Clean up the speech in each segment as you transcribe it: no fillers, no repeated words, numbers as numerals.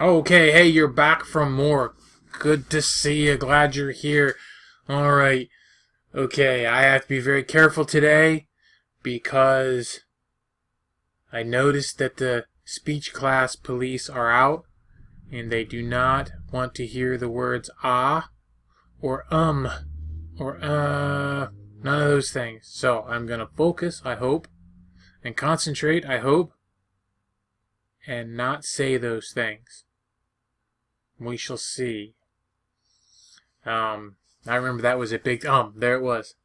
Okay, hey, you're back from more. Good to see you. Glad you're here. Alright. Okay, I have to be very careful today because I noticed that the speech class police are out and they do not want to hear the words or or none of those things. So I'm going to focus, I hope, and concentrate, I hope, and not say those things. We shall see. I remember that was a big... there it was.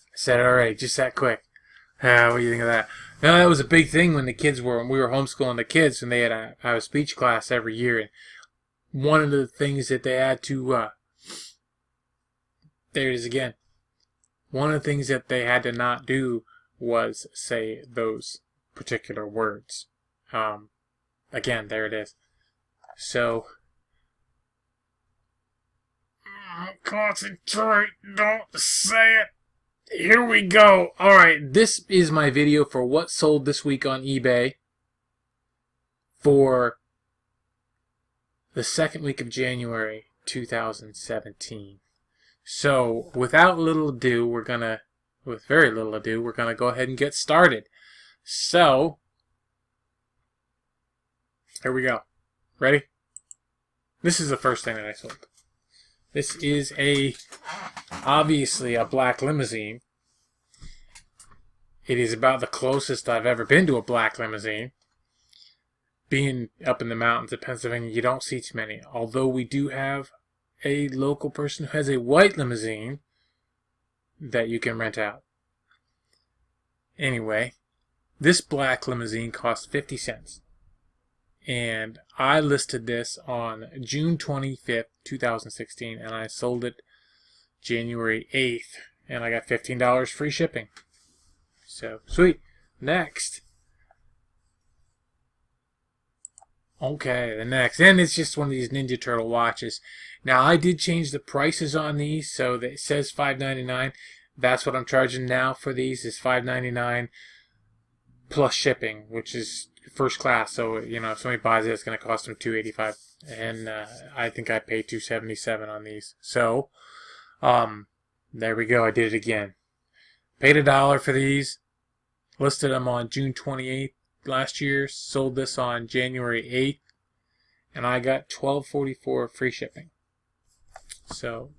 I said it already, just that quick. What do you think of that? No, that was a big thing when we were homeschooling the kids, and they had a speech class every year. And one of the things that they had to... there it is again. One of the things that they had to not do was say those particular words. Again, there it is. So... concentrate, don't say it. Here we go. Alright, this is my video for what sold this week on eBay for the second week of January 2017. So, with very little ado, we're gonna go ahead and get started. So, here we go. Ready? This is the first thing that I sold. This is obviously a black limousine. It is about the closest I've ever been to a black limousine. Being up in the mountains of Pennsylvania, you don't see too many. Although we do have a local person who has a white limousine that you can rent out. Anyway, this black limousine cost 50 cents. And I listed this on June 25th, 2016, and I sold it January 8th, and I got $15 free shipping. So, sweet. Next. Okay, the next. And it's just one of these Ninja Turtle watches. Now, I did change the prices on these, so that it says $5.99. That's what I'm charging now for these, is $5.99 plus shipping, which is first class. So, you know, if somebody buys it, it's going to cost them $2.85. And I think I paid $2.77 on these. So, there we go. I did it again. Paid $1 for these. Listed them on June 28th last year. Sold this on January 8th. And I got $12.44 free shipping. So,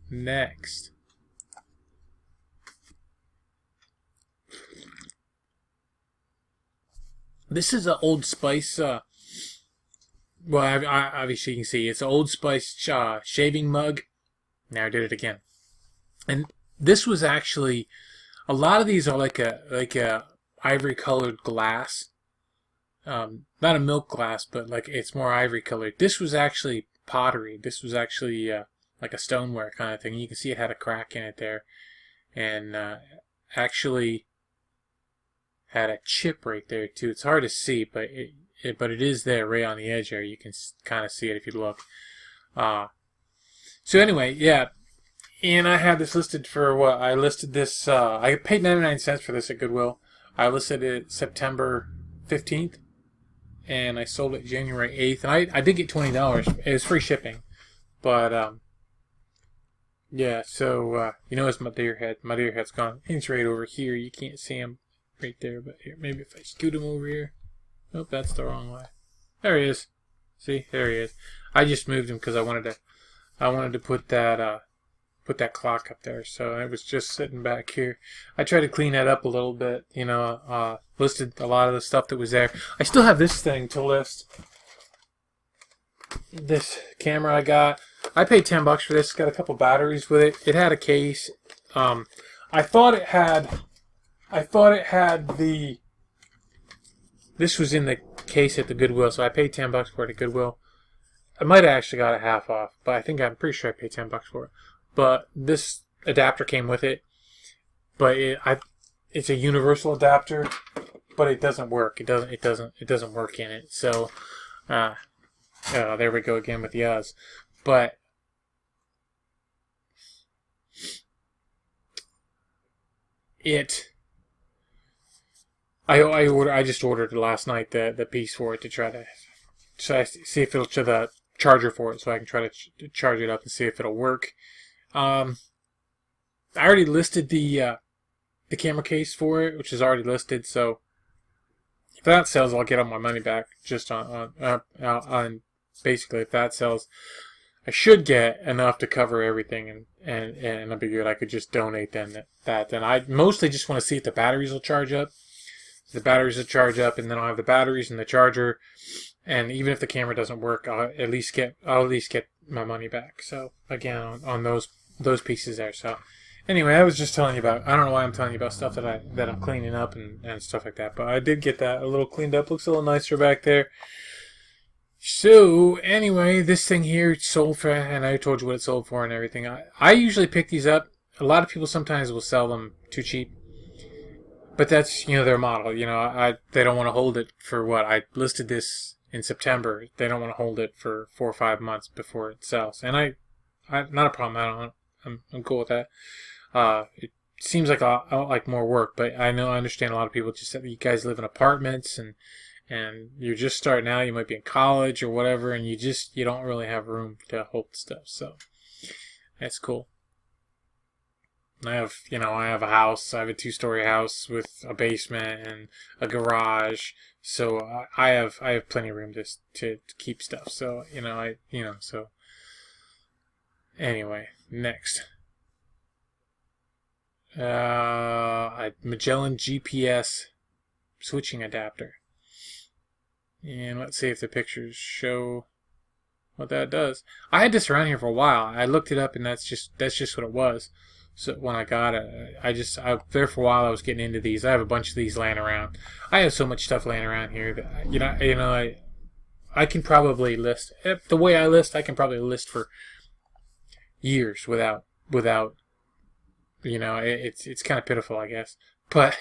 next. This is an Old Spice, well, obviously you can see, it's an Old Spice shaving mug. Now I did it again. And this was actually, a lot of these are like a ivory colored glass. Not a milk glass, but like it's more ivory colored. This was actually pottery. This was actually like a stoneware kind of thing. You can see it had a crack in it there. And actually had a chip right there too. It's hard to see, but it is there right on the edge there. You can kind of see it if you look. So anyway, yeah. And I had this listed for what? I listed this, I paid 99 cents for this at Goodwill. I listed it September 15th. And I sold it January 8th. And I did get $20. It was free shipping. But, yeah, so, you know, it's my deer head. My deer head's gone. He's right over here. You can't see him right there, but here, maybe if I scoot him over here. Nope, that's the wrong way. There he is. See, there he is. I just moved him because I wanted to put that clock up there. So I was just sitting back here. I tried to clean that up a little bit. You know, listed a lot of the stuff that was there. I still have this thing to list. This camera I got. I paid $10 for this. It's got a couple batteries with it. It had a case. I thought it had the... This was in the case at the Goodwill, so I paid $10 for it at Goodwill. I might have actually got it half off, but I'm pretty sure I paid $10 for it. But this adapter came with it. But it's a universal adapter, but it doesn't work. It doesn't work in it. So, there we go again with the Oz. But I just ordered last night the piece for it to try to so I see if it'll show the charger for it, so I can try to charge it up and see if it'll work. I already listed the camera case for it, which is already listed. So if that sells, I'll get all my money back. Just on basically, if that sells, I should get enough to cover everything, and I'll be good. I could just donate then that. Then I mostly just want to see if the batteries will charge up. The batteries will charge up, and then I'll have the batteries and the charger. And even if the camera doesn't work, I'll at least get my money back. So again, on those pieces there. So anyway, I was just telling you about. I don't know why I'm telling you about stuff that I'm cleaning up and stuff like that. But I did get that a little cleaned up. Looks a little nicer back there. So anyway, this thing here sold for, and I told you what it sold for and everything. I usually pick these up. A lot of people sometimes will sell them too cheap. But that's, their model. They don't want to hold it for what? I listed this in September. They don't want to hold it for 4 or 5 months before it sells. And I not a problem. I'm cool with that. It seems like I don't like more work, but I understand a lot of people just said you guys live in apartments and you're just starting out. You might be in college or whatever, and you don't really have room to hold stuff. So that's cool. I have a house. I have a 2-story house with a basement and a garage. So I have plenty of room to keep stuff. So so anyway, next. Magellan GPS switching adapter. And let's see if the pictures show what that does. I had this around here for a while. I looked it up, and that's just what it was. So when I got it, I there for a while. I was getting into these. I have a bunch of these laying around. I have so much stuff laying around here that I can probably list the way I list. I can probably list for years without it's kind of pitiful, I guess. But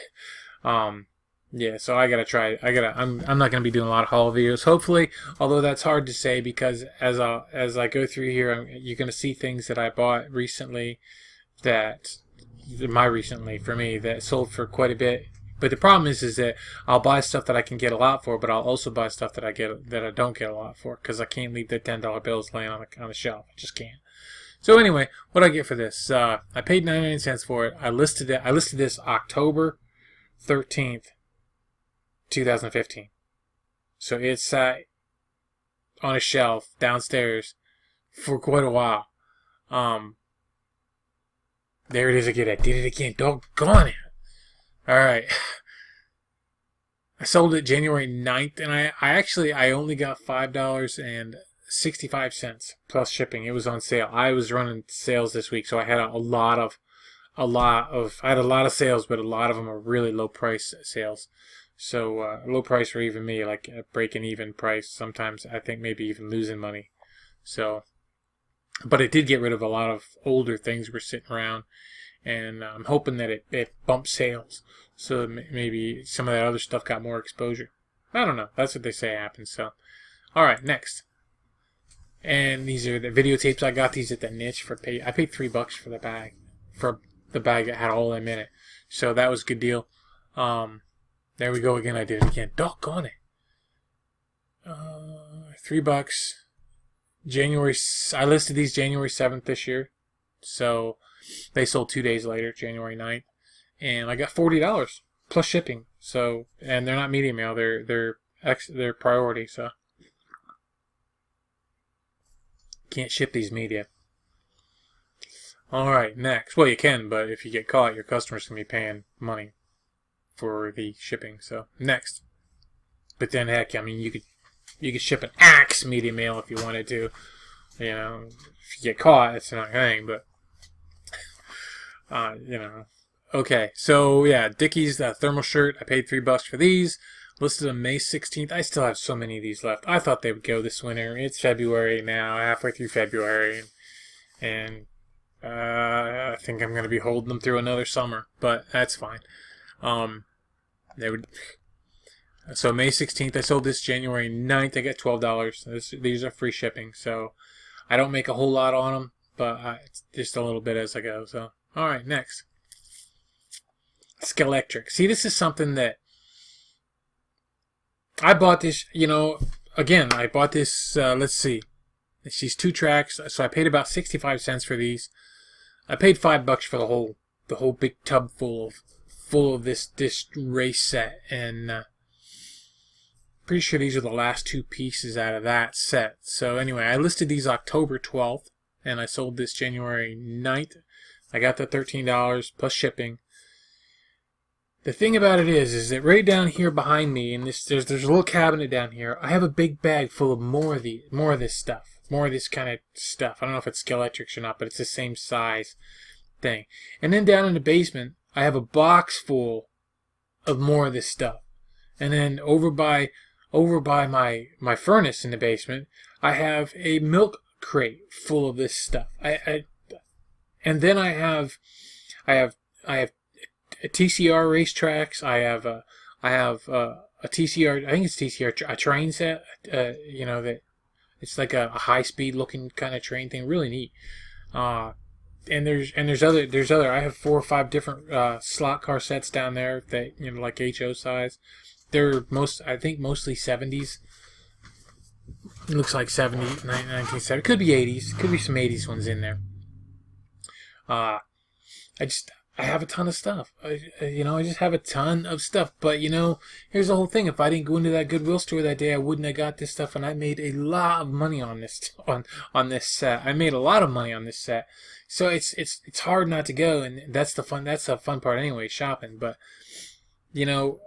yeah. So I gotta try. I'm not gonna be doing a lot of haul videos. Hopefully, although that's hard to say because as I go through here, you're gonna see things that I bought recently. For me, that sold for quite a bit. But the problem is that I'll buy stuff that I can get a lot for, but I'll also buy stuff that I don't get a lot for because I can't leave the $10 bills laying on the shelf. I just can't. So anyway, what I get for this? I paid 99 cents for it. I listed this October 13th, 2015. So it sat on a shelf downstairs for quite a while. There it is again. I did it again. Doggone it. Alright. I sold it January 9th, and I only got $5.65 plus shipping. It was on sale. I was running sales this week, so I had a lot of sales, but a lot of them are really low price sales. So low price for even me, like a breaking even price. Sometimes I think maybe even losing money. So. But it did get rid of a lot of older things that were sitting around, and I'm hoping that it bumped sales, so maybe some of that other stuff got more exposure. I don't know. That's what they say happens. So, all right, next. And these are the videotapes. I got these at the Niche I paid $3 for the bag, that had all them in it. So that was a good deal. There we go again. I did it again. Doggone it. $3. I listed these January 7th this year, so they sold 2 days later, January 9th, and I got $40 plus shipping. So, and they're not medium mail; they're priority. So, can't ship these media. All right, next. Well, you can, but if you get caught, your customers can be paying money for the shipping. So, next. But then, heck, I mean, you could ship an Axe media mail if you wanted to. If you get caught, it's another thing, but Okay, so yeah, Dickies thermal shirt. I paid $3 for these. Listed on May 16th. I still have so many of these left. I thought they would go this winter. It's February now, halfway through February, and I think I'm going to be holding them through another summer, but that's fine. So May 16th, I sold this January 9th. I got $12. These are free shipping, so I don't make a whole lot on them, but it's just a little bit as I go. So, all right, next. Skelectric. See, this is something that I bought this, again, I bought this, let's see. It's these 2 tracks, so I paid about 65 cents for these. I paid $5 for the whole big tub full of this race set, and pretty sure these are the last 2 pieces out of that set. So anyway, I listed these October 12th, and I sold this January 9th. I got the $13 plus shipping. The thing about it is that right down here behind me, and there's a little cabinet down here. I have a big bag full of more of this stuff, more of this kind of stuff. I don't know if it's Skeletrix or not, but it's the same size thing. And then down in the basement, I have a box full of more of this stuff. And then over by my furnace in the basement, I have a milk crate full of this stuff. And then I have TCR racetracks. I have a TCR. I think it's TCR a train set. You know, that it's like a high speed looking kind of train thing. Really neat. And there's other. I have 4 or 5 different slot car sets down there that, you know, like HO size. They're I think mostly 70s. It looks like 1970. Could be 80s. Could be some 80s ones in there. I have a ton of stuff. I just have a ton of stuff. But, you know, here's the whole thing. If I didn't go into that Goodwill store that day, I wouldn't have got this stuff. And I made a lot of money on this on this set. I made a lot of money on this set. So it's hard not to go, and that's the fun part anyway, shopping. But, you know,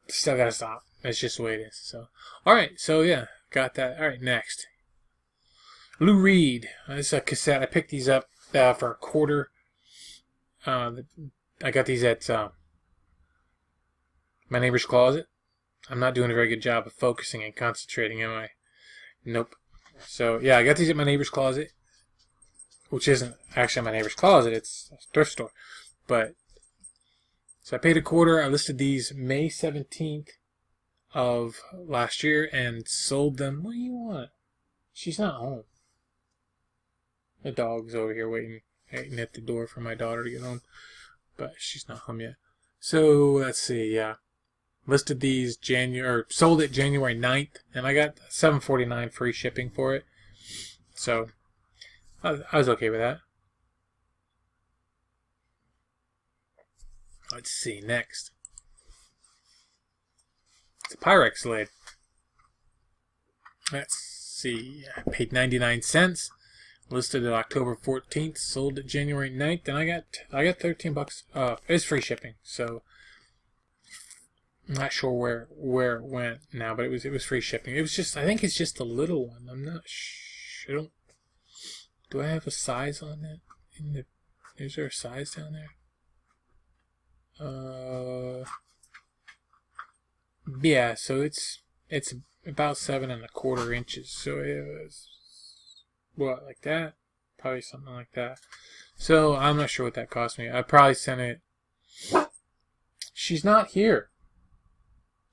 still gotta stop. That's just the way it is. So, all right. So yeah, got that. All right, next. Lou Reed. This is a cassette. I picked these up for $0.25. I got these at my neighbor's closet. I'm not doing a very good job of focusing and concentrating, am I? Nope. So yeah, I got these at my neighbor's closet, which isn't actually my neighbor's closet. It's a thrift store. But so I paid $0.25. I listed these May 17th of last year and sold them. What do you want? She's not home. The dog's over here waiting at the door for my daughter to get home, but she's not home yet. So let's see. Listed these sold it January 9th, and I got $7.49 free shipping for it. So I was okay with that. Let's see, next. It's a Pyrex lid. Let's see. I paid 99 cents. Listed it October 14th. Sold it January 9th. And I got $13. It's free shipping. So I'm not sure where it went now, but it was free shipping. It was just, I think it's just a little one. I'm not sure. Do I have a size on it? Is there a size down there? Yeah, so it's about 7¼ inches. So it was what, like that? Probably something like that. So I'm not sure what that cost me. I probably sent it. She's not here.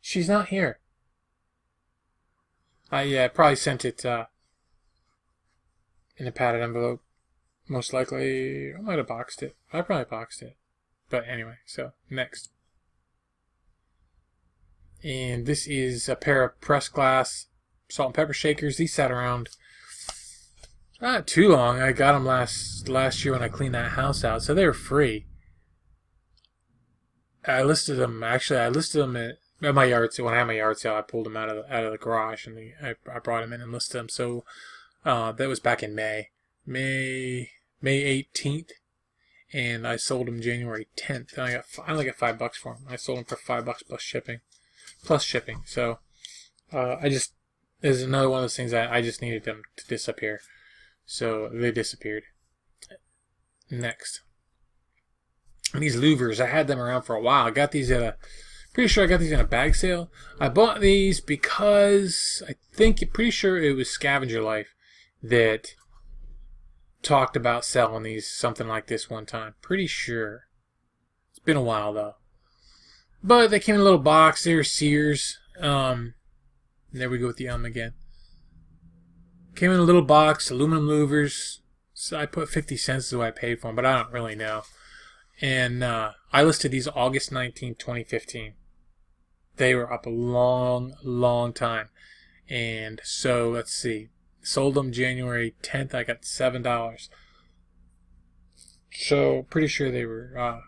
She's not here. Yeah, I probably sent it in a padded envelope. Most likely, I might have boxed it. I probably boxed it. But anyway, so next. And this is a pair of pressed glass salt and pepper shakers. These sat around not too long. I got them last year when I cleaned that house out, so they were free. I listed them at my yard sale. When I had my yard sale, I pulled them out of the garage, and I brought them in and listed them. So that was back in May 18th. And I sold them January 10th, and I only got $5 for them. I sold them for $5 plus shipping. So there's another one of those things that I just needed them to disappear, so they disappeared. Next, and these louvers, I had them around for a while. I got these pretty sure I got these in a bag sale. I bought these because pretty sure it was Scavenger Life that talked about selling these, something like this one time. Pretty sure. It's been a while though. But they came in a little box. They were Sears. There we go with the again. Came in a little box, aluminum louvers. So I put 50 cents is what I paid for them, but I don't really know. And I listed these August 19, 2015. they were up a long time. And so let's see, sold them January 10th. I got $7. So pretty sure they were. I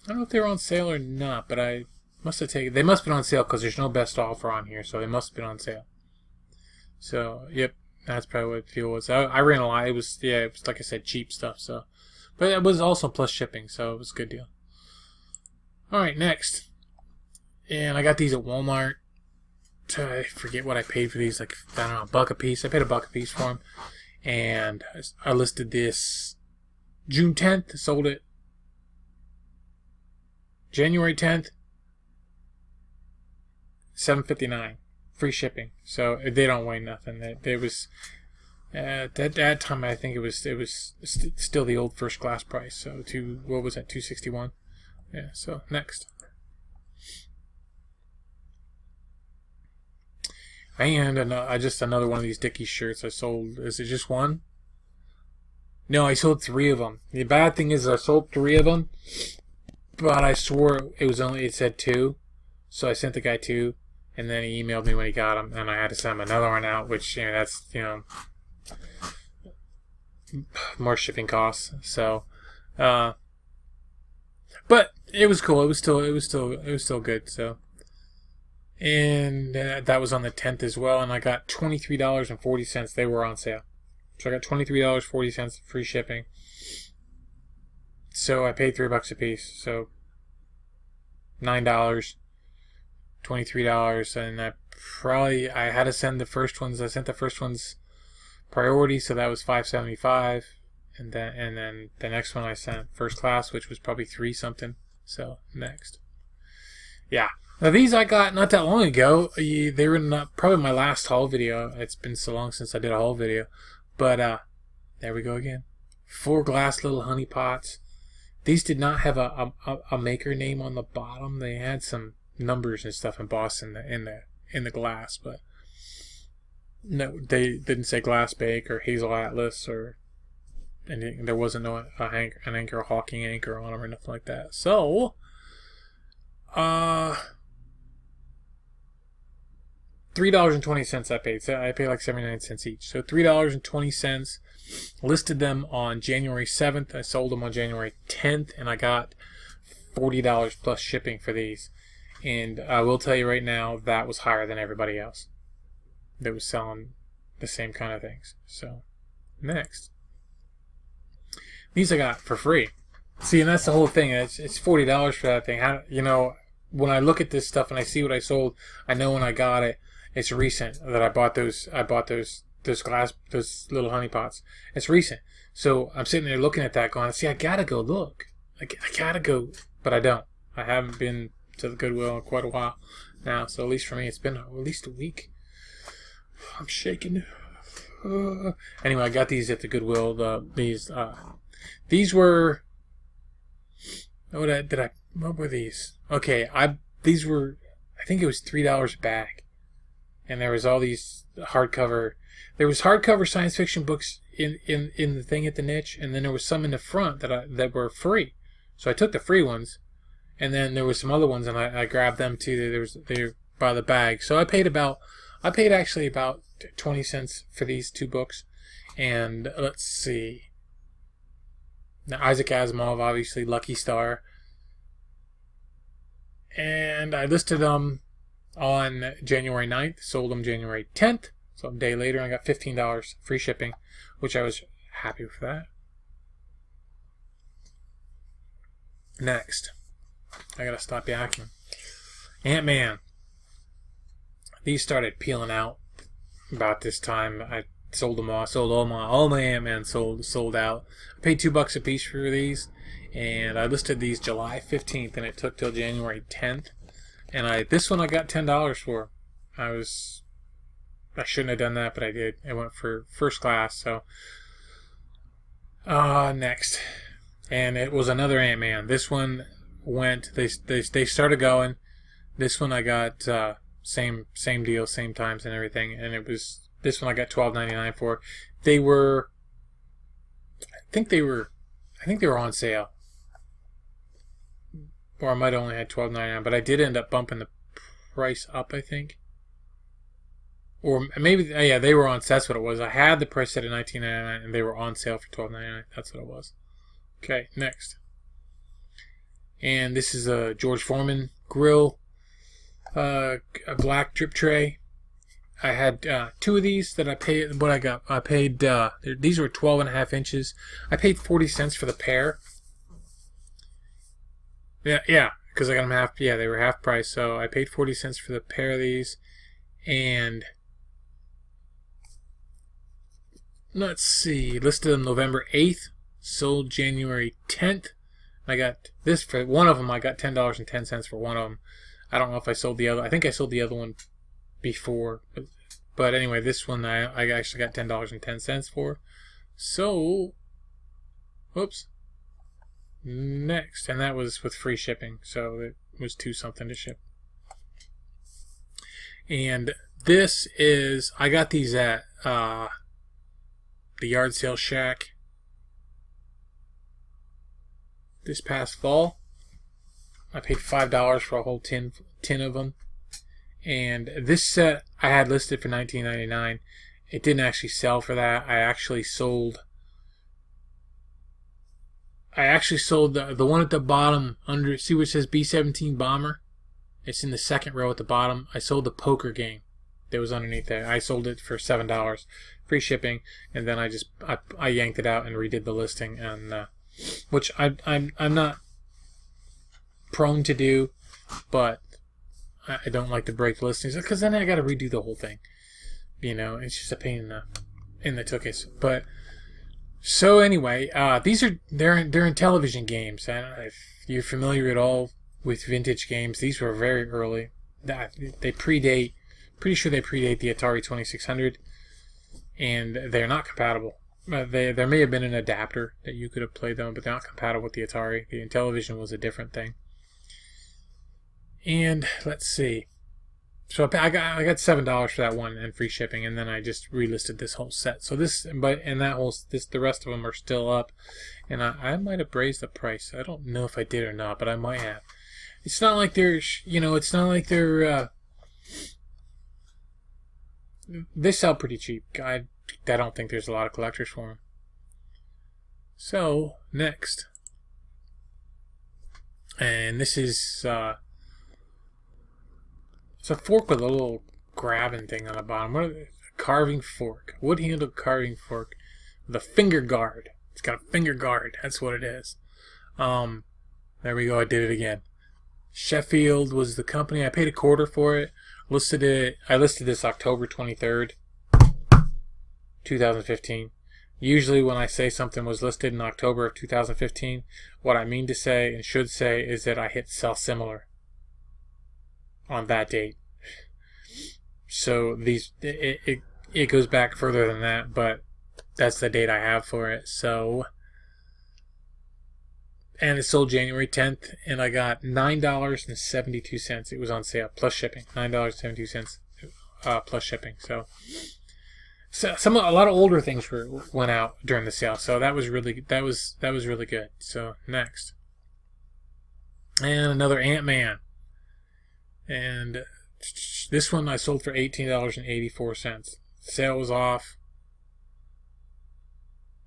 don't know if they were on sale or not, but I must have taken. They must have been on sale because there's no best offer on here, so they must have been on sale. So yep, that's probably what the deal was. I ran a lot. It was like I said, cheap stuff. So, but it was also plus shipping, so it was a good deal. All right, next, and I got these at Walmart. I forget what I paid for these. Like, I don't know, $1 a piece. I paid $1 a piece for them, and I listed this June 10th. Sold it January 10th. $7.59, free shipping. So they don't weigh nothing. It was at that time. I think it was still the old first class price. So what was that? $261. Yeah. So next, and just another one of these Dickies shirts I sold. Is it just one? No, I sold 3 of them. The bad thing is I sold 3 of them, but I swore it said 2, so I sent the guy 2. And then he emailed me when he got them, and I had to send him another one out, which, that's, more shipping costs. So, but it was cool. It was still good. So, and that was on the 10th as well, and I got $23.40. They were on sale, so I got $23.40 free shipping. So I paid $3 a piece, so $9. $23, and I had to send the first ones. I sent the first ones priority, so that was $5.75, and then the next one I sent first class, which was probably $3 something. So next, yeah. Now these I got not that long ago. They were probably my last haul video. It's been so long since I did a haul video, but there we go again. 4 glass little honey pots. These did not have a maker name on the bottom. They had some numbers and stuff embossed in the glass, but no, they didn't say Glass Bake or Hazel Atlas or anything. There wasn't an anchor, Hawking anchor on them or nothing like that. So, $3.20 I paid. So I paid like 79 cents each. So $3.20. Listed them on January 7th. I sold them on January 10th, and I got $40 plus shipping for these. And I will tell you right now, that was higher than everybody else that was selling the same kind of things. So, next. These I got for free. See, and that's the whole thing. It's $40 for that thing. When I look at this stuff and I see what I sold, I know when I got it, it's recent that I bought those little honey pots. It's recent. So I'm sitting there looking at that going, see, I gotta go look. I gotta go, but I don't. I haven't been to the Goodwill in quite a while now, so at least for me it's been at least a week. I'm shaking. Anyway, I got these at the Goodwill. These were what were these? Okay, these were, I think it was $3 a bag, and there was all these hardcover. There was hardcover science fiction books in the thing at the niche, and then there was some in the front that were free. So I took the free ones. And then there were some other ones, and I grabbed them too. They were by the bag. So I paid actually about 20 cents for these 2 books. And let's see. Now, Isaac Asimov, obviously, Lucky Star. And I listed them on January 9th, sold them January 10th. So a day later, I got $15 free shipping, which I was happy with that. Next. I gotta stop yakking. Ant-Man. These started peeling out about this time. I sold them all. I sold all my Ant-Man sold out. I paid $2 a piece for these, and I listed these July 15th, and it took till January 10th. And this one I got $10 for. I shouldn't have done that, but I did. I went for first class. So, next, and it was another Ant-Man. This one went. They started going. This one I got same deal, same times and everything, and it was this one I got $12.99 for. They were, I think they were on sale. or I might have only had $12.99, but I did end up bumping the price up, I think. Or maybe, yeah, they were on. That's what it was. I had the price set at $19.99, and they were on sale for $12.99. That's what it was. Okay, next. And this is a George Foreman grill, a black drip tray. I had 2 of these that I paid. What I got? I paid. These were 12.5 inches. I paid 40 cents for the pair. Yeah, because I got them half. Yeah, they were half price. So I paid 40 cents for the pair of these, and let's see, listed them November 8th, sold January 10th. I got this for one of them. I got $10.10 for one of them. I don't know if I sold the other. I think I sold the other one before. But anyway, this one I actually got $10.10 for. So, whoops. Next. And that was with free shipping. So it was $2 something to ship. And this is, I got these at the Yard Sale Shack this past fall. I paid $5 for a whole tin of them. And this set I had listed for $19.99. It didn't actually sell for that. I actually sold the one at the bottom under, see where it says B-17 Bomber? It's in the second row at the bottom. I sold the poker game that was underneath there. I sold it for $7, free shipping, and then I yanked it out and redid the listing, and which I'm not prone to do, but I don't like to break the listings because then I got to redo the whole thing. You know, it's just a pain in the tuchus. But so anyway, they're in television games, and if you're familiar at all with vintage games, these were very early. They predate. Pretty sure they predate the Atari 2600, and they're not compatible. There may have been an adapter that you could have played them, but they're not compatible with the Atari. The Intellivision was a different thing. And let's see. So I got $7 for that one and free shipping, and then I just relisted this whole set. So the rest of them are still up, and I might have raised the price. I don't know if I did or not, but I might have. It's not like they sell pretty cheap. I don't think there's a lot of collectors for them. So next, and this is it's a fork with a little grabbing thing on the bottom. What is it? Carving fork, wood-handled carving fork, with a finger guard. It's got a finger guard. That's what it is. There we go. I did it again. Sheffield was the company. I paid $0.25 for it. I listed this October 23rd, 2015. Usually when I say something was listed in October of 2015, what I mean to say and should say is that I hit sell similar on that date. So it goes back further than that, but that's the date I have for it. So, and it sold January 10th, and I got $9.72. It was on sale plus shipping. $9.72 plus shipping. So a lot of older things went out during the sale. So that was really good. So next, and another Ant-Man, and this one I sold for $18.84. Sale was off,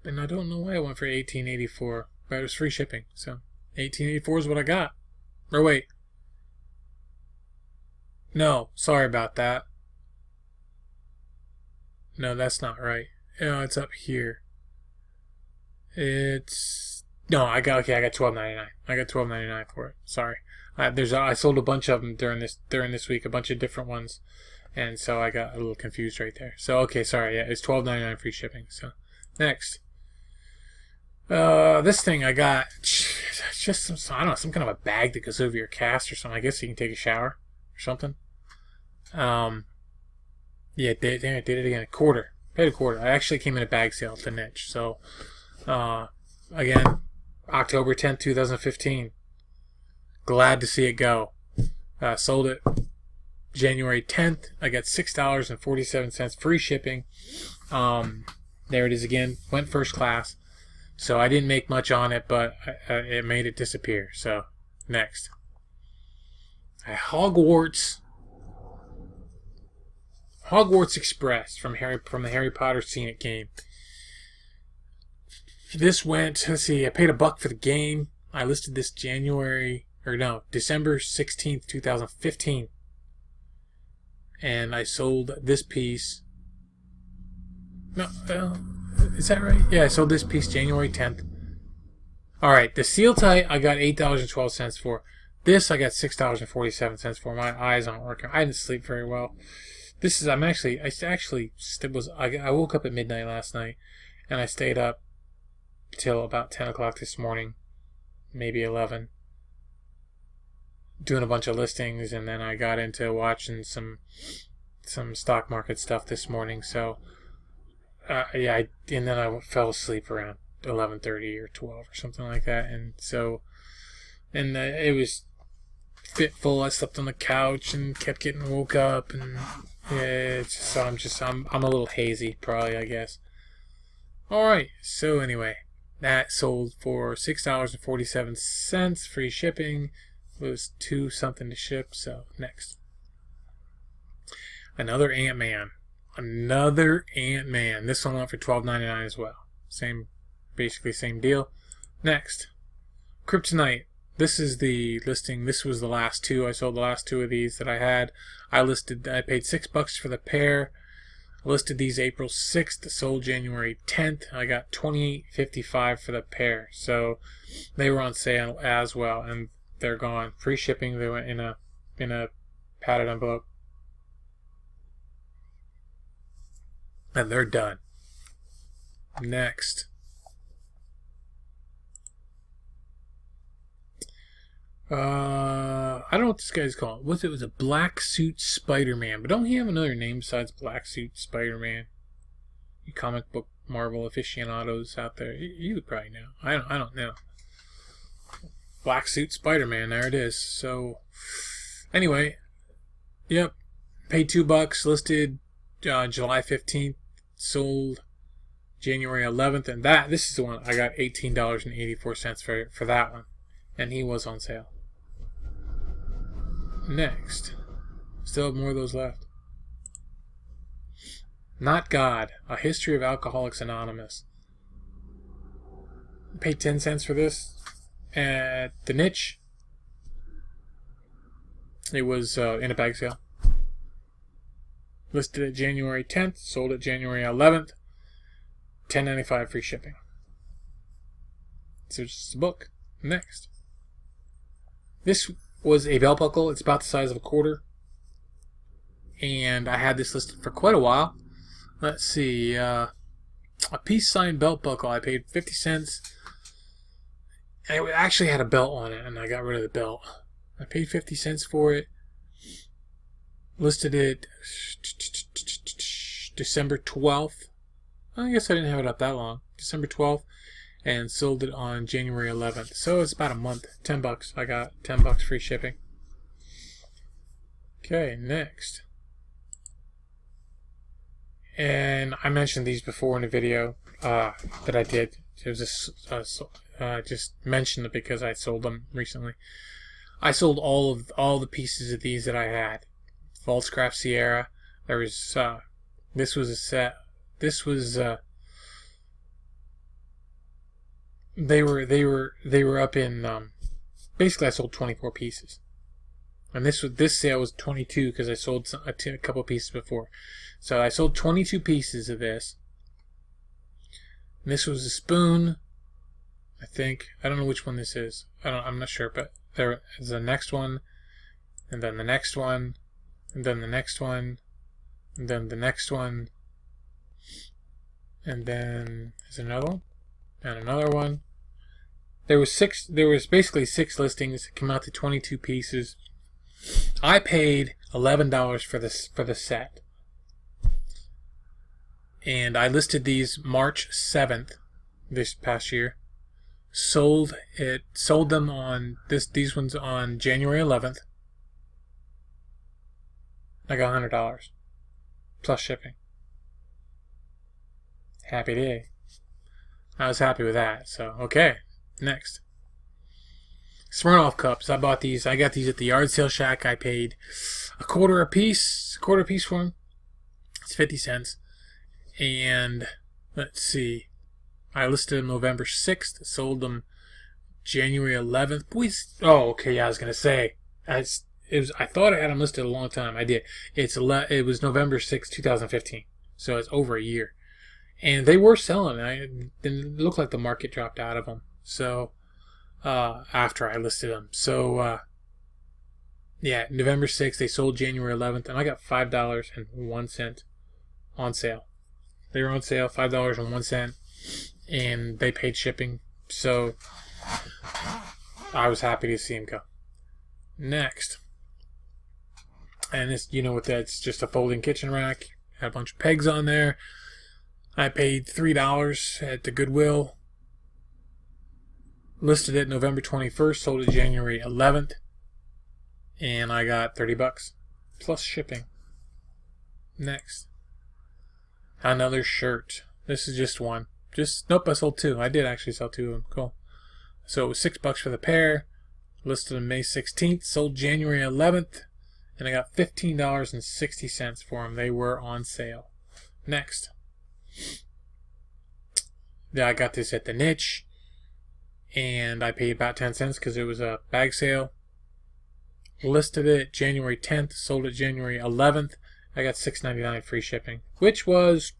and I don't know why I went for $18.84. But it was free shipping, so $18.84 is what I got. Or wait. No, sorry about that. No, that's not right. No, it's up here. I got $12.99. I got $12.99 for it. Sorry. I sold a bunch of them during this week, a bunch of different ones, and so I got a little confused right there. So okay, sorry. Yeah, it's $12.99 free shipping. So next. This thing I got, just some kind of a bag that goes over your cast or something. I guess you can take a shower or something. Yeah, I did it again. Paid $0.25. I actually came in a bag sale at the niche. So, again, October 10th, 2015. Glad to see it go. Sold it January 10th. I got $6.47 free shipping. There it is again. Went first class. So I didn't make much on it, but it made it disappear. So next. Hogwarts Express from the Harry Potter Scene It game. This went, let's see, I paid $1 for the game. I listed this December 16th, 2015. And I sold this piece. No, is that right? Yeah, I sold this piece January 10th. Alright, the Seal Tight I got $8.12 for. This I got $6.47 for. My eyes aren't working. I didn't sleep very well. I woke up at midnight last night, and I stayed up till about 10 o'clock this morning, maybe 11, doing a bunch of listings, and then I got into watching some stock market stuff this morning. So and then I fell asleep around 11:30 or 12 or something like that, and it was fitful. I slept on the couch and kept getting woke up, and I'm a little hazy, probably, I guess. All right, so anyway, that sold for $6.47, free shipping. It was $2 something to ship. So next, another Ant-Man. This one went for $12.99 as well. Basically same deal. Next, Kryptonite. This is the listing. This was the last two. I sold the last two of these that I had. I paid $6 for the pair. I listed these April 6th. Sold January 10th. I got $28.55 for the pair. So they were on sale as well, and they're gone. Free shipping. They went in a padded envelope, and they're done. Next. I don't know what this guy's called. It was a Black Suit Spider-Man, but don't he have another name besides Black Suit Spider-Man? You comic book Marvel aficionados out there, you would probably know. I don't know. Black Suit Spider-Man, there it is. So anyway, yep, paid $2, listed July 15th, sold January 11th, and this is the one I got $18.84 for that one, and he was on sale. Next, still have more of those left. Not God, A History of Alcoholics Anonymous. Paid 10 cents for this at the Niche. It was in a bag sale. Listed at January 10th, sold at January 11th. $10.95 free shipping. So just a book. Next. This was a belt buckle. It's about the size of a quarter. And I had this listed for quite a while. Let's see. A peace sign belt buckle. I paid 50 cents. And it actually had a belt on it, and I got rid of the belt. I paid 50 cents for it. Listed it December 12th. I guess I didn't have it up that long. December 12th. And sold it on January 11th. So it's about a month. $10. I got $10 free shipping. Okay, next. And I mentioned these before in a video that I did. It was just mentioned it because I sold them recently. I sold all the pieces of these that I had. False Craft Sierra. There was this was a set. This was they were up in basically I sold 24 pieces, and this sale was 22 because I sold a couple pieces before, so I sold 22 pieces of this. And this was a spoon, I think. I don't know which one this is. I'm not sure, but there is the next one, and then the next one, and then the next one, and then the next one, and then there's another one, and another one. There was basically 6 listings. It came out to 22 pieces. I paid $11 for the set. And I listed these March 7th this past year. Sold them on these ones on January 11th. I got $100 plus shipping. Happy day. I was happy with that. So okay. Next. Smirnoff cups. I bought these. I got these at the yard sale shack. I paid a quarter a piece for them. It's 50 cents. And let's see. I listed them November 6th. Sold them January 11th. Boys. Oh, okay. Yeah, I was gonna say. I thought I had them listed a long time. I did. It was November 6th, 2015. So it's over a year. And they were selling. It looked like the market dropped out of them. So after I listed them. So yeah, November 6th. They sold January 11th, and I got $5.01 on sale. They were on sale, $5.01, and they paid shipping. So I was happy to see them go. Next, and this, you know what that's just a folding kitchen rack. Had a bunch of pegs on there. I paid $3 at the Goodwill. Listed it November 21st, sold it January 11th, and I got $30 plus shipping. Next, another shirt. This is just one. Nope, I sold two. I did actually sell two of them. Cool. So it was $6 for the pair. Listed on May 16th, sold January 11th, and I got $15.60 for them. They were on sale. Next, yeah, I got this at the Niche, and I paid about 10 cents because it was a bag sale. Listed it January 10th, sold it January 11th. I got $6.99 free shipping, which was,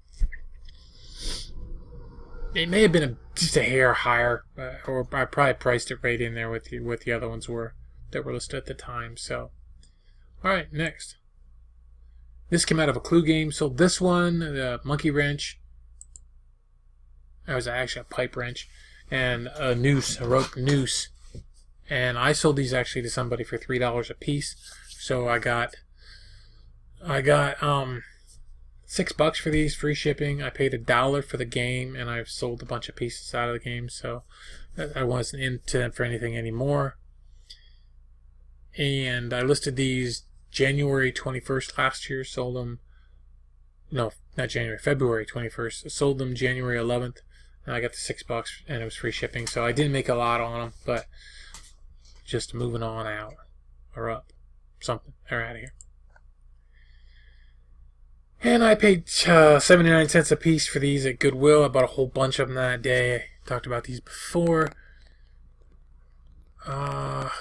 it may have been just a hair higher, or I probably priced it right in there with the other ones that were listed at the time. So, all right, next. This came out of a Clue game. Sold this one, the monkey wrench. That was actually a pipe wrench, and a noose, a rope noose. And I sold these actually to somebody for $3 a piece. So I got $6 for these, free shipping. I paid $1 for the game, and I've sold a bunch of pieces out of the game, so I wasn't into them for anything anymore. And I listed these January 21st last year, sold them, no, not January, February 21st, sold them January 11th, and I got the $6, and it was free shipping, so I didn't make a lot on them, but just moving on out, or up, something, they're out of here. And I paid 79 cents a piece for these at Goodwill. I bought a whole bunch of them that day. I talked about these before. Where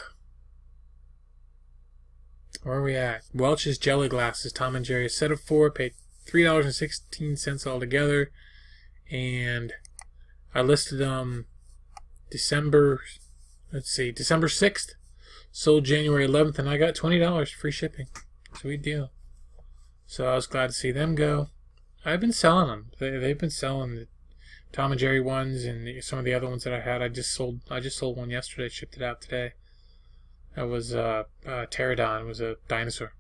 are we at? Welch's Jelly Glasses, Tom and Jerry, a set of 4. Paid $3.16 altogether. And I listed them December 6th. Sold January 11th, and I got $20 free shipping. Sweet deal. So I was glad to see them go. I've been selling them. They've been selling the Tom and Jerry ones, and some of the other ones that I had. I just sold one yesterday. Shipped it out today. That was Pterodon. It was a dinosaur.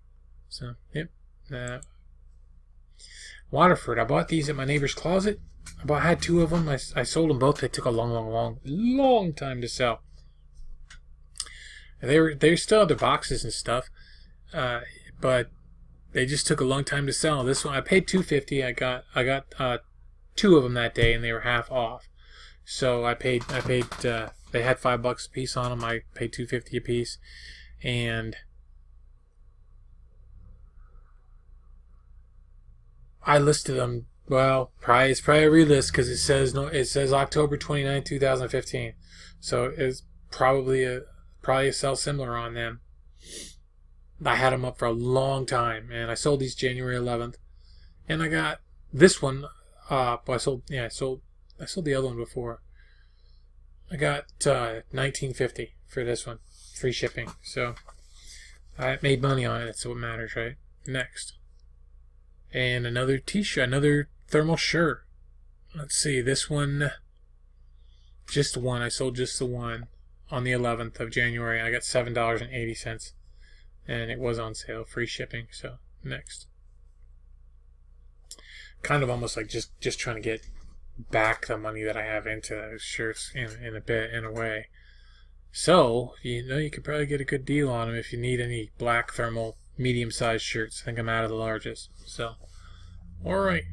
So yep. Waterford. I bought these at my neighbor's closet. I had 2 of them. I sold them both. They took a long time to sell. They still had their boxes and stuff, but they just took a long time to sell. This one I paid $2.50. I got 2 of them that day, and they were half off. So I paid. They had $5 a piece on them. I paid $2.50 a piece, and I listed them. Well, it's probably a relist because it says October 29, 2015. So it's probably a sell similar on them. I had them up for a long time, and I sold these January 11th, and I got this one. I sold the other one before. I got $19.50 for this one, free shipping. So I made money on it. That's what matters, right? Next, and another T-shirt, another thermal shirt. Let's see, this one, just the one. I sold just the one on the 11th of January. I got $7.80. And it was on sale, free shipping. So next, kind of almost like just trying to get back the money that I have into those shirts in a way. So you could probably get a good deal on them if you need any black thermal medium-sized shirts. I think I'm out of the largest. So, all right,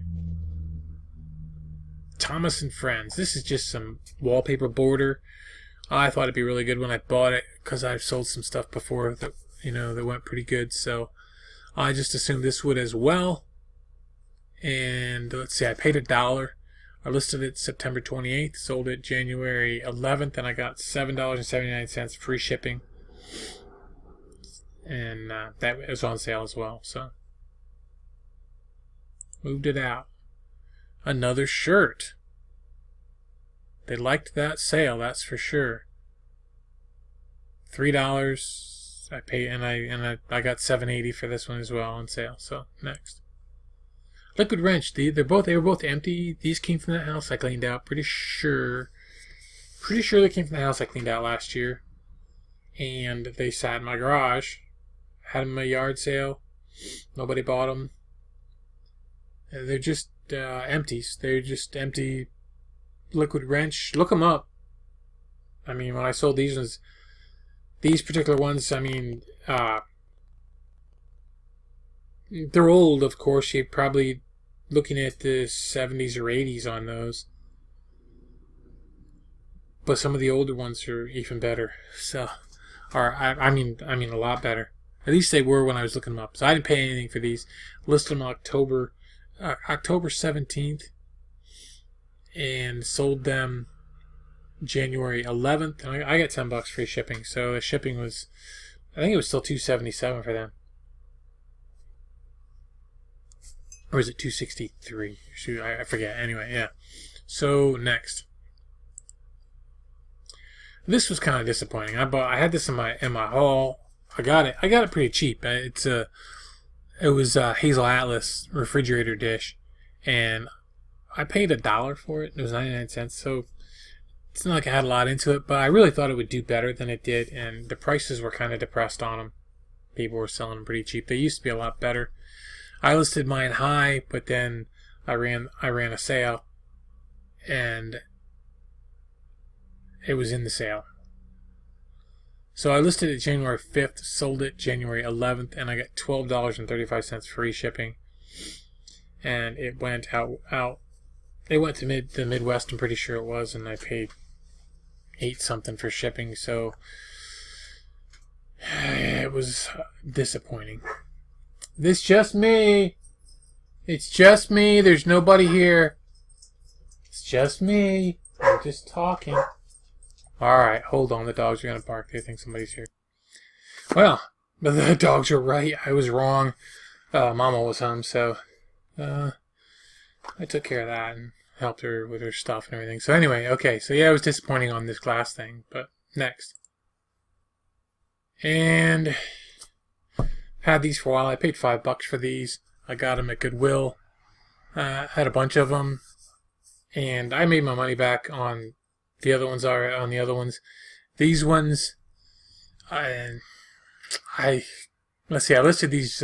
Thomas and Friends. This is just some wallpaper border. I thought it'd be really good when I bought it because I've sold some stuff before that that went pretty good. So I just assumed this would as well. And let's see, I paid $1. I listed it September 28th, sold it January 11th, and I got $7.79 free shipping. And that was on sale as well. So moved it out. Another shirt. They liked that sale, that's for sure. $3 I paid, and I got $7.80 for this one as well on sale. So next, liquid wrench. They were both empty. These came from the house I cleaned out. Pretty sure they came from the house I cleaned out last year, and they sat in my garage. Had them in a yard sale. Nobody bought them. They're just empties. They're just empty liquid wrench. Look them up. I mean, when I sold these particular ones, I mean, they're old, of course. You're probably looking at the 70s or 80s on those. But some of the older ones are even better. So, or I mean a lot better. At least they were when I was looking them up. So I didn't pay anything for these. Listed them October 17th, and sold them January 11th. And I got $10 free shipping. So the shipping was, I think it was still $277 for them. Or is it $263? Shoot, I forget. Anyway, yeah. So next, this was kind of disappointing. I had this in my haul. I got it pretty cheap. It was a Hazel Atlas refrigerator dish, and I paid $1 for it. It was 99 cents. So it's not like I had a lot into it, but I really thought it would do better than it did, and the prices were kind of depressed on them. People were selling them pretty cheap. They used to be a lot better. I listed mine high, but then I ran a sale, and it was in the sale. So I listed it January 5th, sold it January 11th, and I got $12.35 free shipping. And it went out. It went to the Midwest, I'm pretty sure it was, and I paid $8 something for shipping. So it was disappointing. This just me. It's just me. There's nobody here. It's just me. I'm just talking. Alright, hold on. The dogs are going to bark. They think somebody's here. Well, but the dogs are right. I was wrong. Mama was home, so I took care of that and helped her with her stuff and everything. So anyway, okay. So yeah, it was disappointing on this glass thing. But next. And had these for a while. I paid $5 for these. I got them at Goodwill. Had a bunch of them. And I made my money back on the other ones. These ones, let's see, I listed these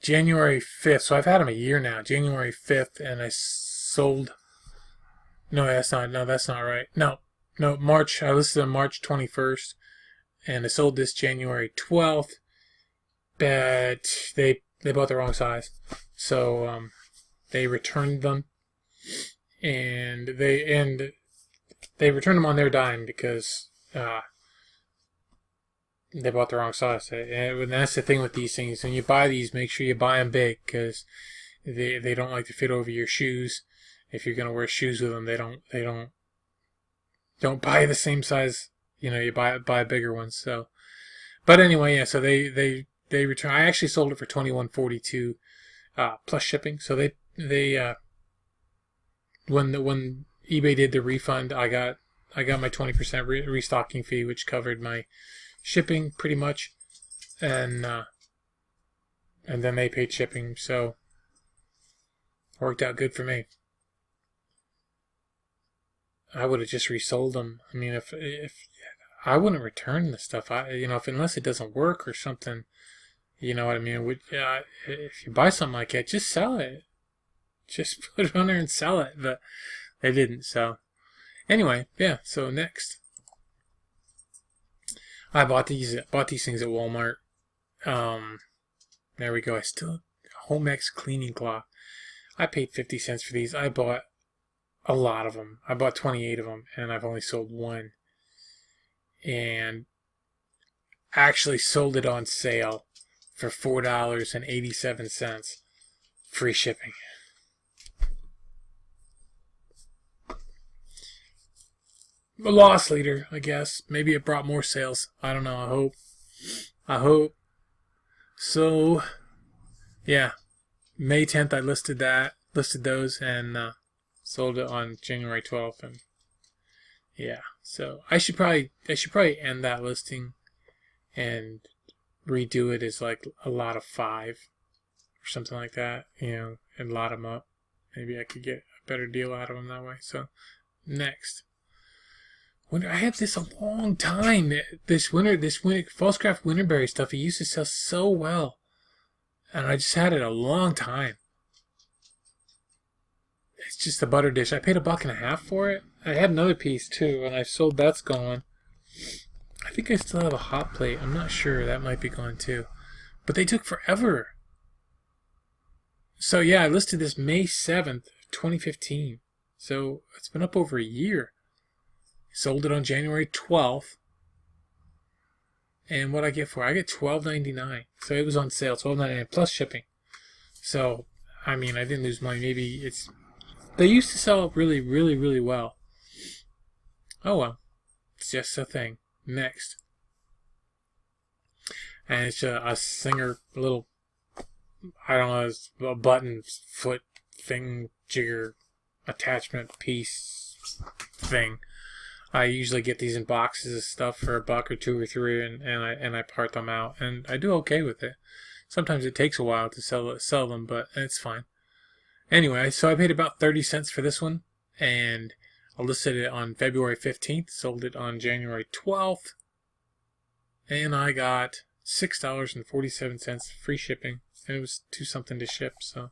January 5th, so I've had them a year now. January 5th, and I sold. No, that's not right. No, March. I listed them March 21st, and I sold this January 12th. But they bought the wrong size, so they returned them, and they returned them on their dime because they bought the wrong size. And that's the thing with these things. When you buy these, make sure you buy them big because they don't like to fit over your shoes. If you're gonna wear shoes with them, they don't buy the same size. You buy bigger ones. So, but anyway, yeah. So they return. I actually sold it for $21.42 plus shipping. So they when eBay did the refund, I got my 20% restocking fee, which covered my shipping pretty much, and then they paid shipping, so it worked out good for me. I would have just resold them. I mean, if I wouldn't return the stuff, unless it doesn't work or something, you know what I mean. If you buy something like that, just sell it. Just put it on there and sell it, but they didn't. So anyway, yeah. So next, I bought these things at Walmart. There we go. Homex cleaning cloth. I paid 50 cents for these. I bought a lot of them. I bought 28 of them, and I've only sold one. And actually sold it on sale for $4.87, free shipping. A loss leader, I guess. Maybe it brought more sales. I don't know. I hope. I hope. So, yeah. May 10th, I listed those, and sold it on January 12th, and yeah. So I should probably end that listing and redo it as like a lot of 5 or something like that, and lot them up. Maybe I could get a better deal out of them that way. So next. I had this a long time. This winter, False-Craft Winterberry stuff, it used to sell so well. And I just had it a long time. It's just a butter dish. I paid $1.50 for it. I had another piece too, and I sold. That's gone. I think I still have a hot plate. I'm not sure. That might be gone too. But they took forever. So yeah, I listed this May 7th, 2015. So it's been up over a year. Sold it on January 12th. And what I get for it? I get $12.99. So it was on sale, $12.99 plus shipping. So, I mean, I didn't lose money. Maybe it's... They used to sell really, really, really well. Oh well. It's just a thing. Next. And it's a Singer little... I don't know, it's a button foot thing jigger attachment piece thing. I usually get these in boxes of stuff for $1 or $2 or $3, and I part them out, and I do okay with it. Sometimes it takes a while to sell them, but it's fine. Anyway, so I paid about 30 cents for this one, and I listed it on February 15th, sold it on January 12th, and I got $6.47 free shipping, and it was $2 something to ship, so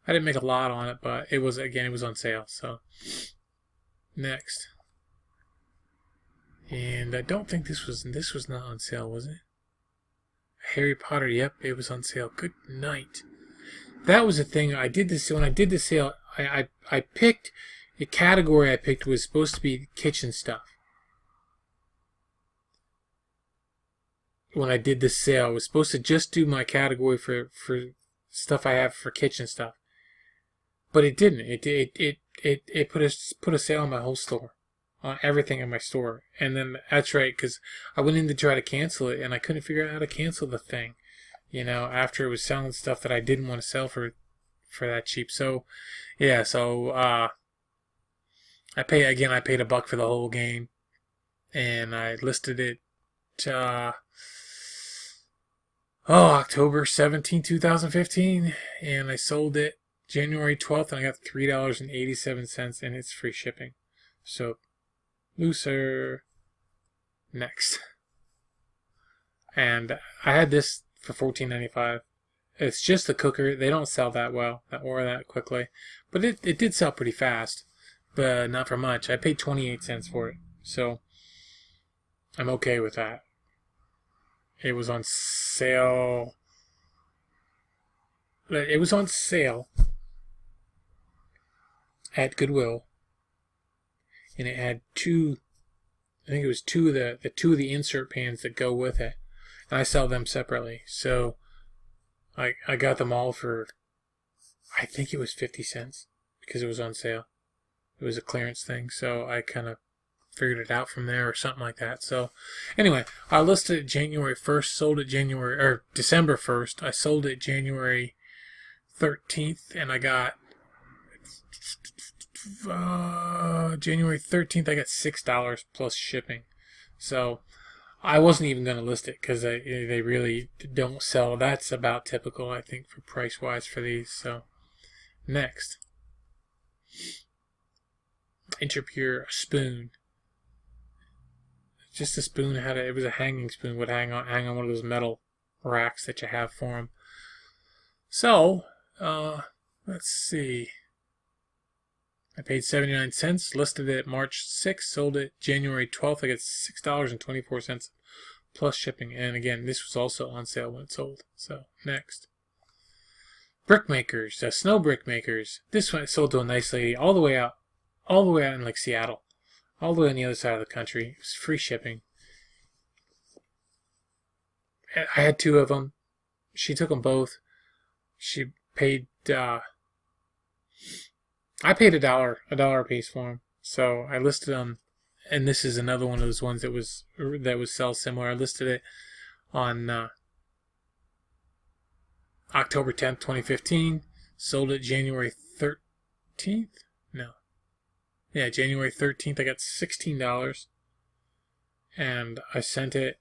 I didn't make a lot on it, but it was on sale. So next. And I don't think this was not on sale, was it? Harry Potter, yep, it was on sale. Good night. That was the thing. I did this when I did the sale. I picked the category. I picked was supposed to be kitchen stuff. When I did the sale, I was supposed to just do my category for stuff I have for kitchen stuff, but it didn't. It put a sale on my whole store. On everything in my store. And then that's right, because I went in to try to cancel it and I couldn't figure out how to cancel the thing, after it was selling stuff that I didn't want to sell for that cheap. So yeah, so I paid $1 for the whole game, and I listed it October 17, 2015, and I sold it January 12th, and I got $3.87, and it's free shipping. So loser. Next. And I had this for $14.95. It's just the cooker. They don't sell that well or that quickly, but it did sell pretty fast, but not for much. I paid 28 cents for it, so I'm okay with that. It was on sale. It was on sale at Goodwill. And it had two of the insert pans that go with it. And I sell them separately. So I got them all for, I think it was 50 cents because it was on sale. It was a clearance thing. So I kind of figured it out from there or something like that. So anyway, I listed it January 1st, sold it December 1st. I sold it January 13th, and I got January 13th, I got $6 plus shipping. So I wasn't even going to list it because they really don't sell. That's about typical, I think, for price wise for these. So next, Interpure spoon. Just a spoon. It was a hanging spoon. Would hang on one of those metal racks that you have for them. So let's see. I paid 79 cents, listed it March 6th, sold it January 12th. I got $6.24 plus shipping. And again, this was also on sale when it sold. So, next. Brick makers, snow brick makers. This one sold to a nice lady all the way out all the way out in like Seattle, all the way on the other side of the country. It was free shipping. I had two of them. She took them both. She paid. I paid $1 a piece for them. So I listed them, and this is another one of those ones that was sell similar. I listed it on October 10th, 2015. Sold it January 13th. No. Yeah, January 13th. I got $16, and I sent it.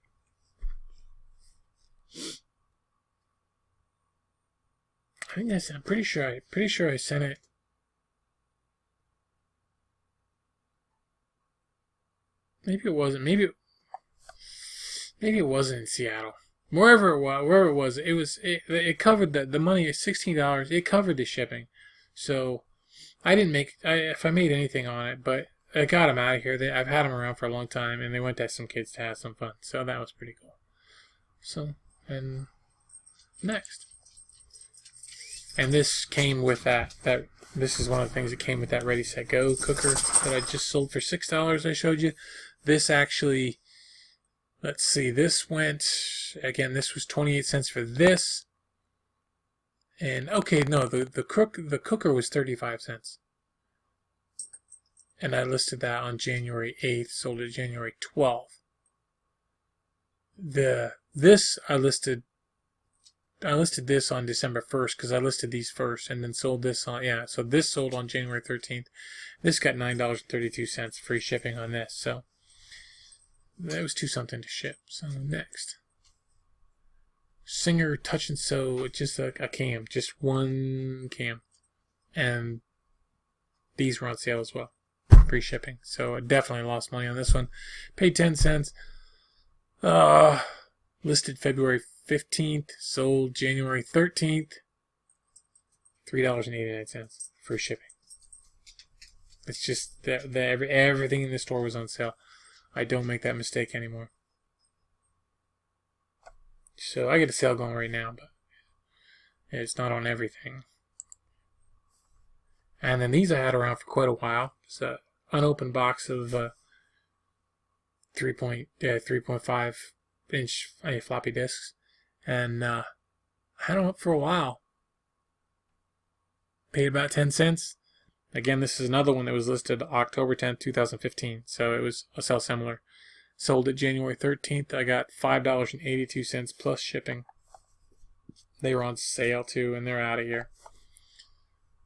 I'm pretty sure I sent it. Maybe it wasn't. Maybe it wasn't in Seattle. Wherever it was, it covered the money is $16. It covered the shipping, so I didn't make if I made anything on it, but I got them out of here. I've had them around for a long time, and they went to some kids to have some fun, so that was pretty cool. So, and next, and this came with that. This is one of the things that came with that Ready Set Go cooker that I just sold for $6. I showed you. This actually, let's see, this went, again, this was 28 cents for this. And, okay, no, the cooker was 35 cents. And I listed that on January 8th, sold it January 12th. This I listed this on December 1st because I listed these first and then sold this on, yeah, so this sold on January 13th. This got $9.32 free shipping on this, so that was $2 something to ship. So next, Singer Touch and Sew, just a cam, just one cam, and these were on sale as well, free shipping. So I definitely lost money on this one. Paid 10 cents. Listed February 15th, sold January 13th, $3.89 free shipping. It's just that everything in the store was on sale. I don't make that mistake anymore. So I get a sale going right now, but it's not on everything. And then these I had around for quite a while. It's an unopened box of 3.5 inch floppy disks, and I had them up for a while. Paid about 10 cents. Again, this is another one that was listed October 10th, 2015, so it was a sell similar. Sold it January 13th. I got $5.82 plus shipping. They were on sale too, and they're out of here.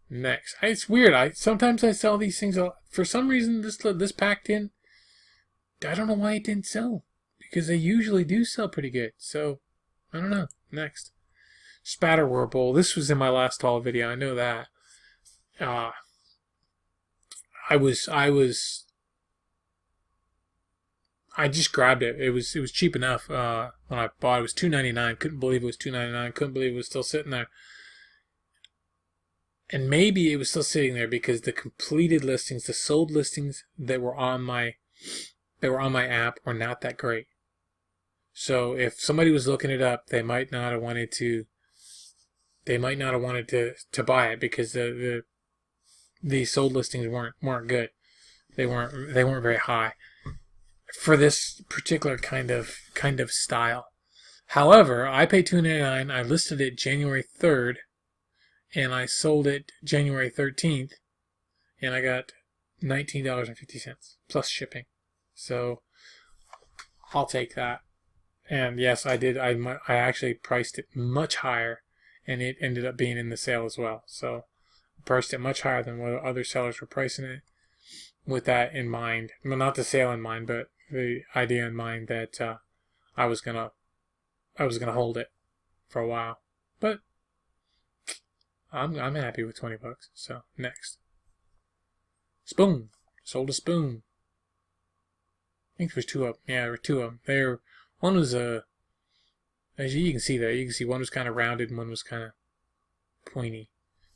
Next, it's weird. Sometimes I sell these things. For some reason, this packed in. I don't know why it didn't sell, because they usually do sell pretty good. So I don't know. Next, Spatter Whirlpool. This was in my last haul video. I know that. I just grabbed it. It was cheap enough when I bought it. It was $2.99. Couldn't believe it was $2.99. Couldn't believe it was still sitting there. And maybe it was still sitting there because the completed listings, the sold listings that were on my app were not that great. So if somebody was looking it up, they might not have wanted to buy it because the sold listings weren't good. They weren't very high for this particular kind of style. However, I paid $2.99. I listed it January 3rd, and I sold it January 13th, and I got $19.50 plus shipping. So I'll take that. And yes, I did. I actually priced it much higher, and it ended up being in the sale as well. So I priced it much higher than what other sellers were pricing it, with that in mind. Well, not the sale in mind, but the idea in mind that I was gonna hold it for a while. But I'm happy with $20. So next, spoon. Sold a spoon. I think there's two of them. Yeah, there were two of them. One was as you can see there, you can see one was kind of rounded and one was kind of pointy.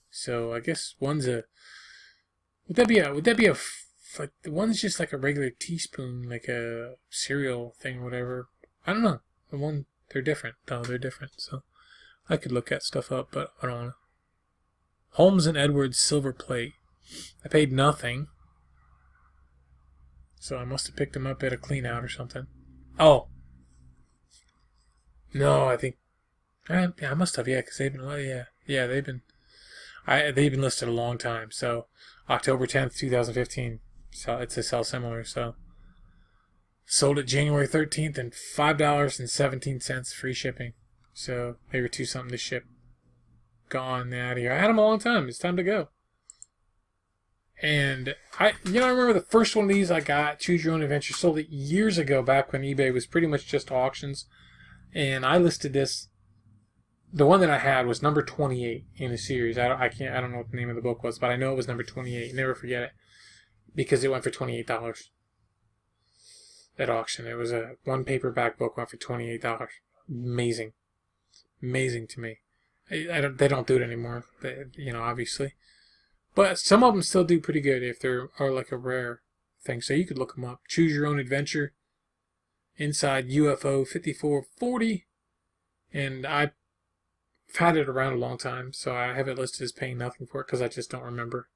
So I guess one's would that be like, one's just like a regular teaspoon, like a cereal thing or whatever. I don't know. They're different. No, they're different. So I could look that stuff up, but I don't want to. Holmes & Edwards silver plate. I paid nothing. So I must have picked them up at a clean out or something. Oh, no, I think yeah, I must have, yeah, because they've been, they've been listed a long time. So October 10th, 2015. So it's a sell similar. So sold it January 13th and $5.17 free shipping. So they were $2 something to ship. Gone out of here. I had them a long time. It's time to go. And I remember the first one of these I got, Choose Your Own Adventure, sold it years ago, back when eBay was pretty much just auctions. And I listed this. The one that I had was number 28 in the series. I don't know what the name of the book was, but I know it was number 28. Never forget it, because it went for $28 at auction. It was a one paperback book, went for $28. Amazing to me. They don't do it anymore, obviously. But some of them still do pretty good if they are like a rare thing. So you could look them up. Choose Your Own Adventure. Inside UFO 5440. And I've had it around a long time, so I have it listed as paying nothing for it because I just don't remember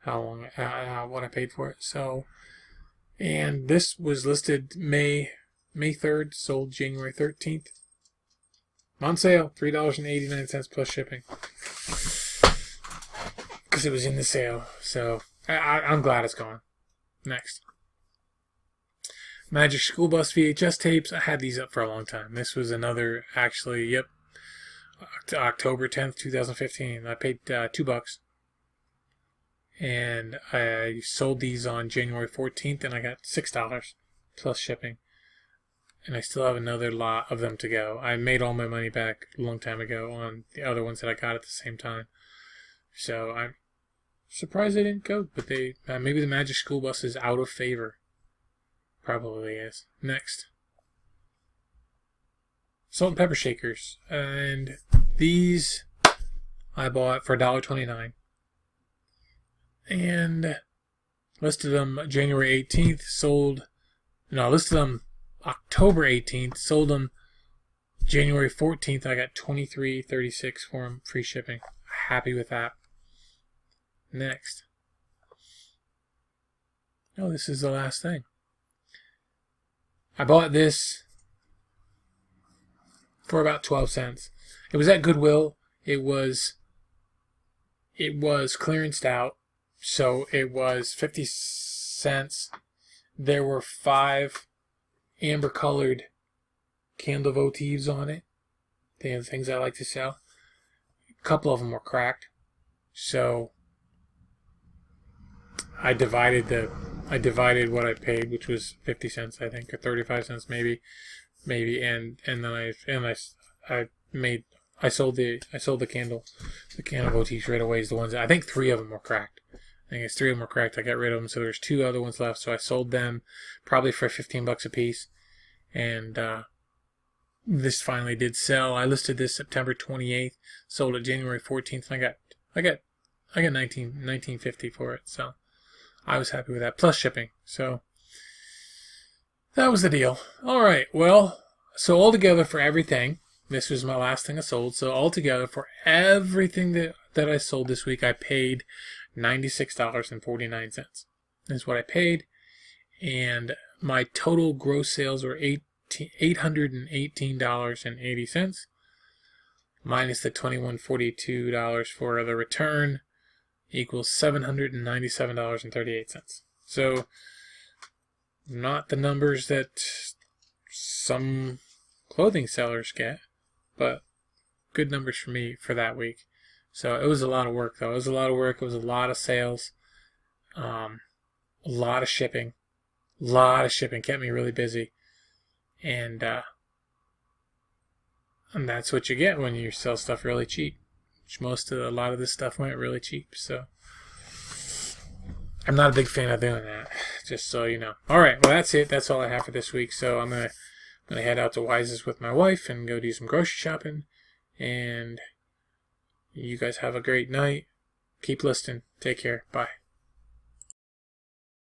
what I paid for it. So, and this was listed May 3rd, sold January 13th. On sale, $3.89 plus shipping. Because it was in the sale. So I'm glad it's gone. Next. Magic School Bus VHS tapes. I had these up for a long time. This was another, actually, yep. October 10th, 2015. I paid $2. And I sold these on January 14th, and I got $6 plus shipping. And I still have another lot of them to go. I made all my money back a long time ago on the other ones that I got at the same time. So I'm surprised they didn't go, but they maybe the Magic School Bus is out of favor. Probably is. Next. Salt and pepper shakers. And these I bought for $1.29. And listed them January 18th, listed them October 18th, sold them January 14th. I got $23.36 for them, free shipping. Happy with that. Next. Oh, this is the last thing. I bought this for about 12 cents. It was at Goodwill. It was clearanced out, so it was 50 cents. There were 5 amber colored candle votives on it. They are the things I like to sell. A couple of them were cracked, so I divided what I paid, which was 50 cents, I think, or 35 cents maybe, and then I sold the candle votives right away. Is the ones I think 3 of them were cracked. I think it's 3 of them were cracked. I got rid of them, so there's 2 other ones left. So I sold them probably for $15 a piece, and this finally did sell. I listed this September 28th, sold it January 14th, and I got $19.50 for it. So I was happy with that, plus shipping. So that was the deal. All right, well, so altogether for everything, this was my last thing I sold. So altogether for everything that I sold this week, I paid $96.49. Is what I paid, and my total gross sales were $818.80 minus the $21.42 for the return equals $797.38. So not the numbers that some clothing sellers get, but good numbers for me for that week. So it was a lot of work, though. It was a lot of work. It was a lot of sales, a lot of shipping. Kept me really busy, and that's what you get when you sell stuff really cheap. Which a lot of this stuff went really cheap. So I'm not a big fan of doing that. Just so you know. All right. Well, that's it. That's all I have for this week. So I'm gonna head out to Wise's with my wife and go do some grocery shopping. And you guys have a great night. Keep listening. Take care. Bye.